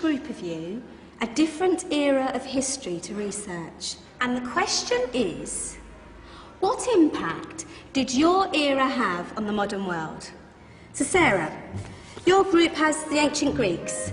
group of you a different era of history to research. And the question is, what impact did your era have on the modern world? So Sarah, your group has the ancient Greeks.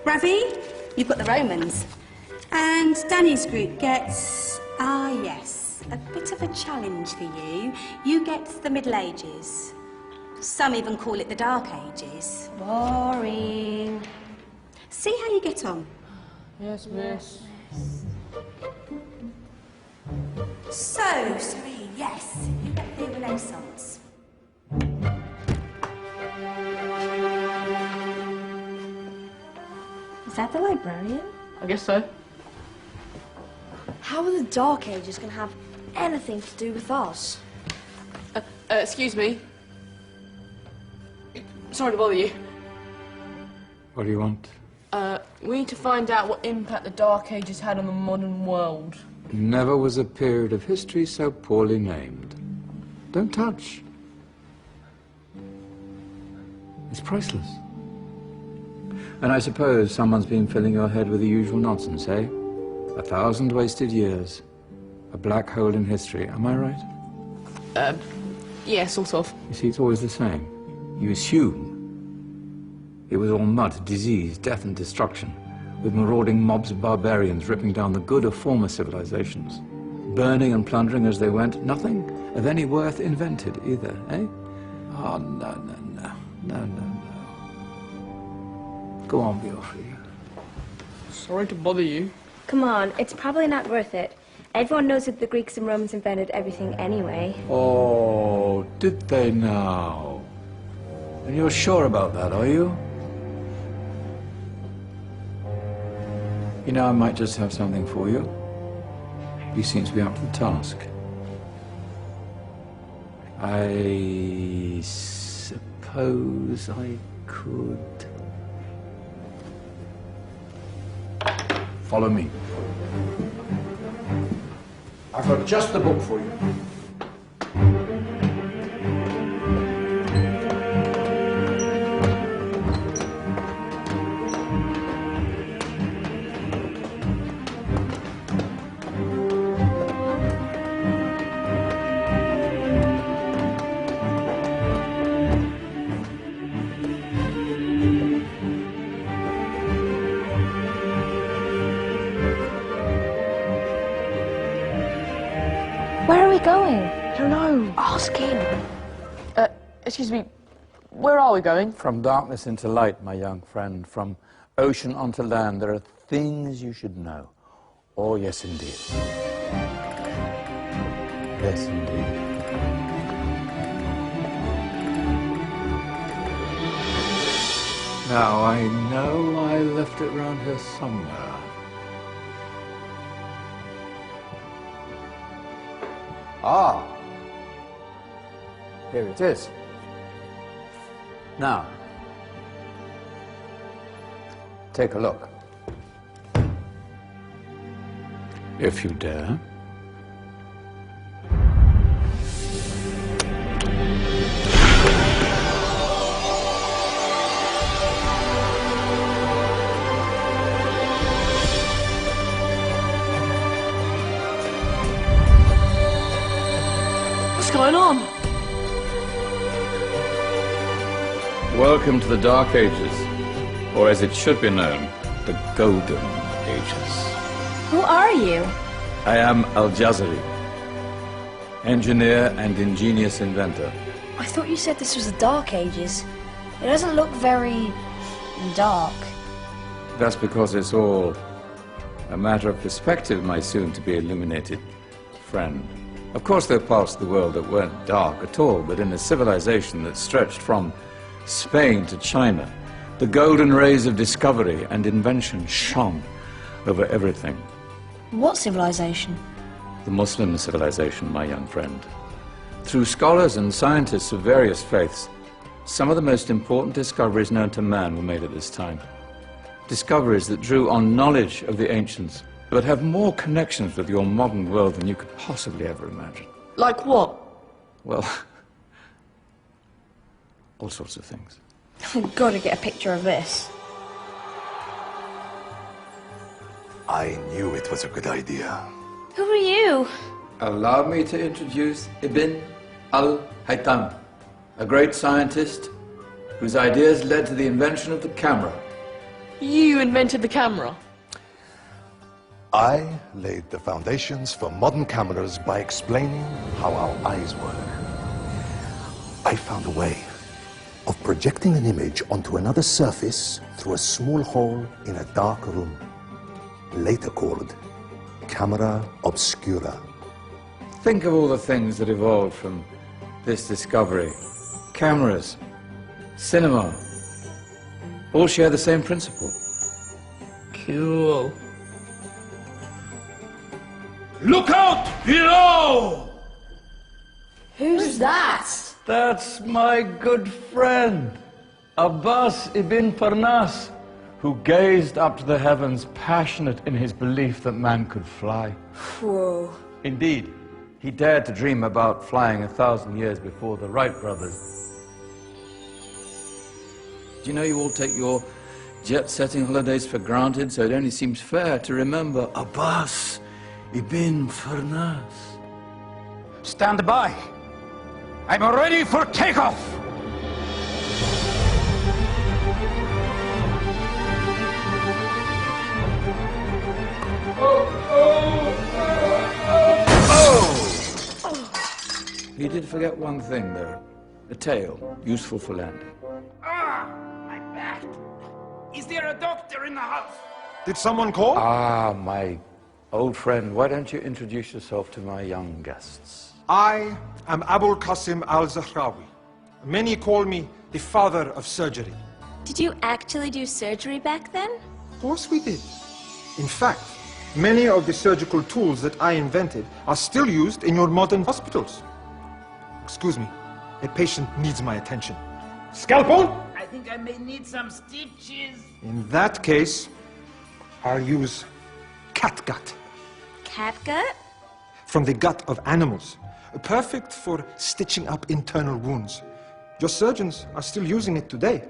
Ravi, you've got the Romans. And Danny's group gets, yes, a bit of a challenge for you. You get the Middle Ages. Some even call it the Dark Ages. Boring. See how you get on. Yes, miss. So, Serene, yes, you get the Renaissance. Is that the librarian? I guess so. How are the Dark Ages going to have anything to do with us? Excuse me. Sorry to bother you. What do you want? We need to find out what impact the Dark Ages had on the modern world. Never was a period of history so poorly named. Don't touch. It's priceless. And I suppose someone's been filling your head with the usual nonsense, eh? 1,000 wasted years. A black hole in history, am I right? Yeah, sort of. You see, it's always the same. You assume it was all mud, disease, death and destruction, with marauding mobs of barbarians ripping down the good of former civilizations, burning and plundering as they went. Nothing of any worth invented either, eh? Oh, no. Go on, Beorhri. Sorry to bother you. Come on, it's probably not worth it. Everyone knows that the Greeks and Romans invented everything anyway. Oh, did they now? And you're sure about that, are you? You know, I might just have something for you. You seem to be up to the task. I suppose I could... Follow me. I've got just the book for you. Where are we going? I don't know. Ask him. Excuse me. Where are we going? From darkness into light, my young friend. From ocean onto land, there are things you should know. Oh, yes, indeed. Yes, indeed. Now, I know I left it round here somewhere. Ah, here it is. Now, take a look. If you dare. What's going on? Welcome to the Dark Ages, or as it should be known, the Golden Ages. Who are you? I am Al-Jazari, engineer and ingenious inventor. I thought you said this was the Dark Ages. It doesn't look very dark. That's because it's all a matter of perspective, my soon-to-be illuminated friend. Of course, there are parts of the world that weren't dark at all, but in a civilization that stretched from Spain to China, the golden rays of discovery and invention shone over everything. What civilization? The Muslim civilization, my young friend. Through scholars and scientists of various faiths, some of the most important discoveries known to man were made at this time. Discoveries that drew on knowledge of the ancients, but have more connections with your modern world than you could possibly ever imagine. Like what? Well, all sorts of things. I've got to get a picture of this. I knew it was a good idea. Who are you? Allow me to introduce Ibn al-Haytham, a great scientist whose ideas led to the invention of the camera. You invented the camera. I laid the foundations for modern cameras by explaining how our eyes work. I found a way of projecting an image onto another surface through a small hole in a dark room, later called camera obscura. Think of all the things that evolved from this discovery. Cameras, cinema, all share the same principle. Cool. Look out below! Who's that? That's my good friend, Abbas ibn Farnas, who gazed up to the heavens, passionate in his belief that man could fly. Whoa. Indeed, he dared to dream about flying 1,000 years before the Wright brothers. Do you know you all take your jet-setting holidays for granted, so it only seems fair to remember Abbas ibn Farnas. Stand by. I'm ready for takeoff. He did forget one thing, though. A tail, useful for landing. My back. Is there a doctor in the house? Did someone call? Ah, my old friend, why don't you introduce yourself to my young guests? I am Abul Qasim al-Zahrawi. Many call me the father of surgery. Did you actually do surgery back then? Of course we did. In fact, many of the surgical tools that I invented are still used in your modern hospitals. Excuse me, a patient needs my attention. Scalpel? I think I may need some stitches. In that case, I'll use catgut. Catgut? From the gut of animals. Perfect for stitching up internal wounds. Your surgeons are still using it today.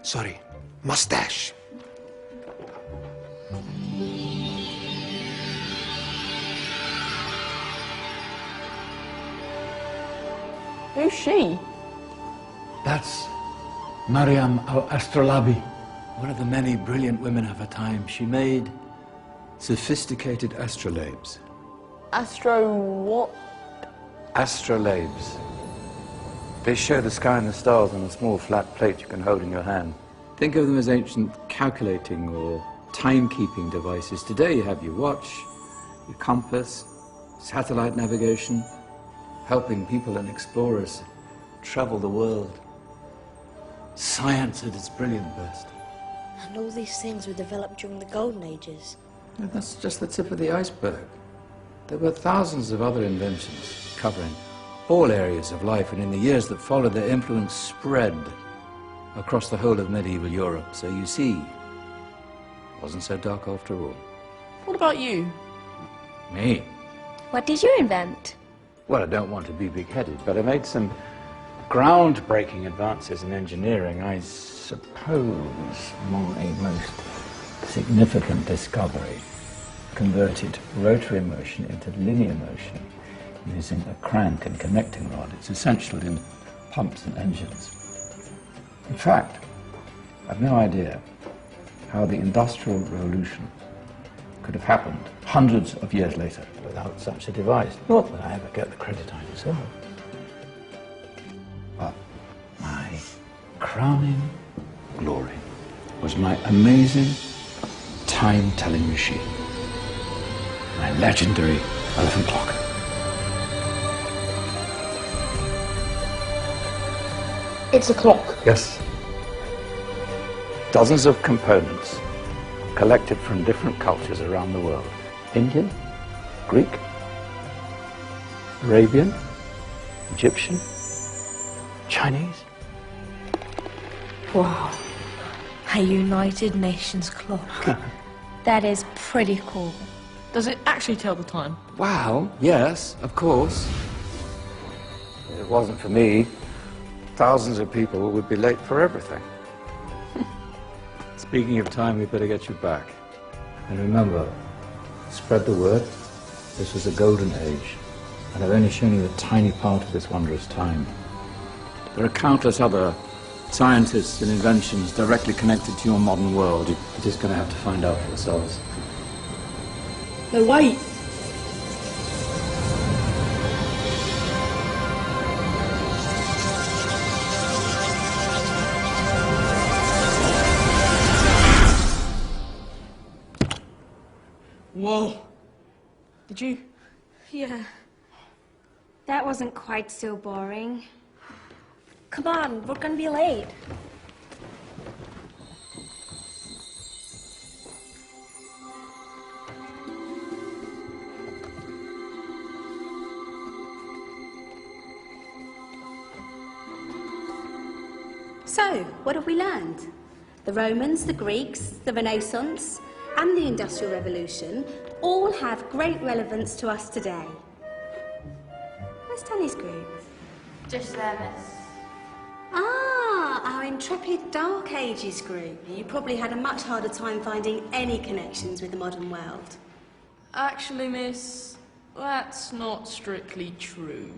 Sorry, mustache. Who's she? That's Maryam al-Astrolabi. One of the many brilliant women of her time, she made sophisticated astrolabes. Astro what? Astrolabes. They show the sky and the stars on a small flat plate you can hold in your hand. Think of them as ancient calculating or timekeeping devices. Today you have your watch, your compass, satellite navigation, helping people and explorers travel the world. Science at its brilliant best. And all these things were developed during the Golden Ages. And that's just the tip of the iceberg. There were thousands of other inventions covering all areas of life, and in the years that followed, their influence spread across the whole of medieval Europe. So you see, it wasn't so dark after all. What about you? Me? What did you invent? Well, I don't want to be big-headed, but I made some groundbreaking advances in engineering. I suppose my most significant discovery converted rotary motion into linear motion using a crank and connecting rod. It's essential in pumps and engines. In fact, I've no idea how the Industrial Revolution could have happened hundreds of years later without such a device. Not that I ever get the credit I deserve. But my crowning glory was my amazing time-telling machine, my legendary elephant clock. It's a clock. Yes. Dozens of components collected from different cultures around the world. Indian, Greek, Arabian, Egyptian, Chinese. Wow. A United Nations clock. That is pretty cool. Does it actually tell the time? Wow, yes, of course. If it wasn't for me, thousands of people would be late for everything. Speaking of time, we better get you back. And remember, Spread the word. This was the Golden Age, and I've only shown you a tiny part of this wondrous time. There are countless other scientists and inventions directly connected to your modern world. You're just going to have to find out for yourselves. No, wait! Whoa. Did you? Yeah. That wasn't quite so boring. Come on, we're gonna be late. So, what have we learned? The Romans, the Greeks, the Renaissance, and the Industrial Revolution all have great relevance to us today. Where's Danny's group? Just there, miss. Ah, our intrepid Dark Ages group. You probably had a much harder time finding any connections with the modern world. Actually, miss, that's not strictly true.